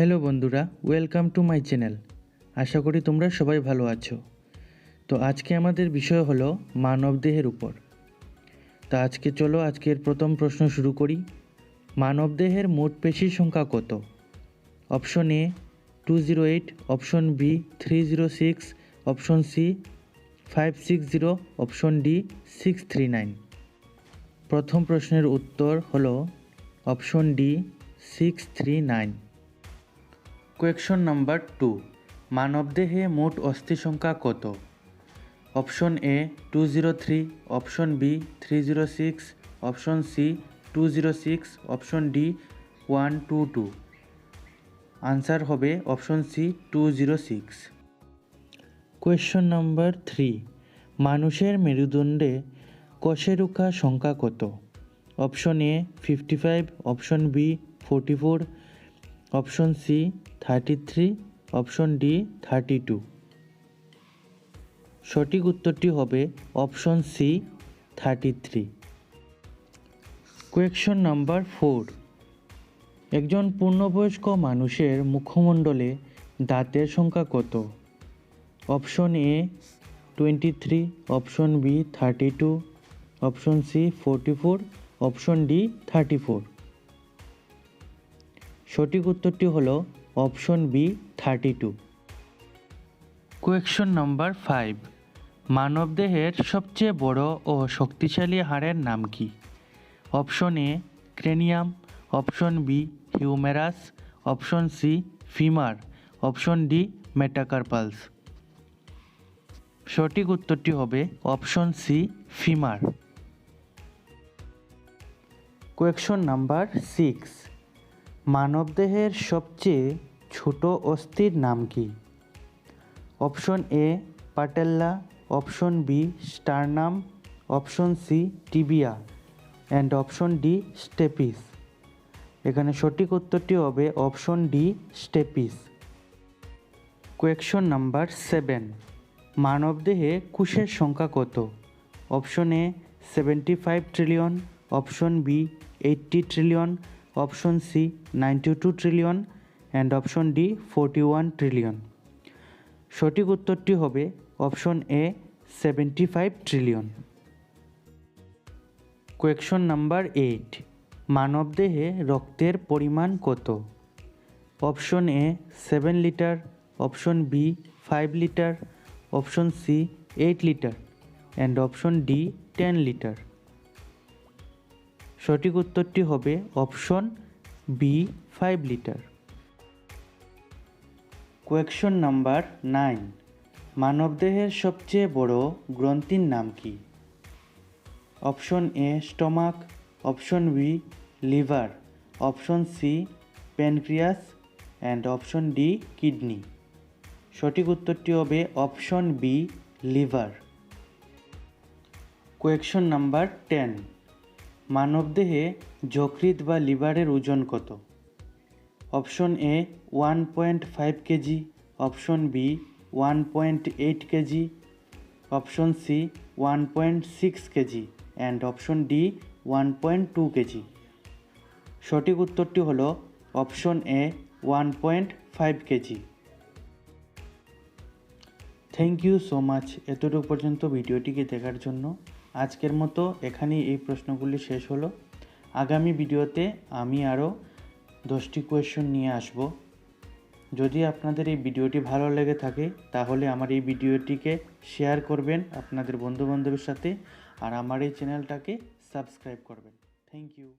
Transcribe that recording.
Hello বন্ধুরা, welcome to my channel. আশা করি তোমরা সবাই ভালো আছো। তো আজকে আমাদের বিষয় হলো মানবদেহের উপর। তো আজকের প্রথম প্রশ্ন শুরু করি। মানবদেহের মোট পেশির সংখ্যা কত? Option A 208, option B 306, option C 560, option D 639। প্রথম প্রশ্নের উত্তর হলো অপশন ডি 639। কোয়েকশন নাম্বার 2, মানবদেহে মোট অস্থি সংখ্যা কত? Option A 203, option B 306, option C 206, option D 122। Answer হবে অপশন সি 206। কোয়েশ্চন নাম্বার 3, মানুষের মেরুদণ্ডে কশেরুকা সংখ্যা কত? Option A 55, option B 44, option C 33, option D 32। সঠিক উত্তরটি হবে অপশন সি 33। কোয়েশ্চন নাম্বার 4, একজন পূর্ণবয়স্ক মানুষের মুখমণ্ডলে দাঁতের সংখ্যা কত? Option A 23, option B 32, option C 44, option D 34। সঠিক উত্তরটি হলো অপশন বি 32। কোয়েশ্চন নাম্বার 5, মানবদেহের সবচেয়ে বড় ও শক্তিশালী হাড়ের নাম কি? Option A cranium, option B humerus, option C femur, option D metacarpals. সঠিক উত্তরটি হবে option C femur. Question number 6, মানবদেহের সবচেয়ে ছোট অস্থির নাম কি? Option A patella, option B sternum, option C tibia and option D stapes. এখানে সঠিক উত্তরটি হবে option D stapes. Question number 7, মানবদেহে কোষের সংখ্যা কত? Option A 75 trillion, option B 80 trillion, option C 92 trillion and option D 41 trillion. সঠিক উত্তরটি হবে option A 75 trillion. Question number 8, মানবদেহে রক্তের পরিমাণ কত? Option A 7 litre, option B 5 litre, option C 8 litre and option D 10 litre. সঠিক উত্তরটি হবে option B 5 litre. Question number 9, মানবদেহের সবচেয়ে বড় গ্রন্থির নাম কি? Option A stomach, option B liver, option C pancreas and option D kidney. সঠিক উত্তরটি হবে option B liver. Question number 10, মানবদেহে যকৃৎ বা লিভারের ওজন কত? Option A 1.5 KG, option B 1.8 KG, option C 1.6 KG and option D 1.2 KG. সঠিক উত্তরটি হলো option A 1.5 KG. Thank you so much এতটুকু পর্যন্ত ভিডিওটিকে দেখার জন্য। আজকের মতো এখানেই এই প্রশ্নগুলি শেষ হলো। আগামী ভিডিওতে আমি আরও 10টি কোয়েশ্চন নিয়ে আসব। যদি আপনাদের এই ভিডিওটি ভালো লেগে থাকে তাহলে আমার এই ভিডিওটিকে শেয়ার করবেন আপনাদের বন্ধুবান্ধবের সাথে আর আমার এই চ্যানেলটাকে সাবস্ক্রাইব করবেন। Thank you.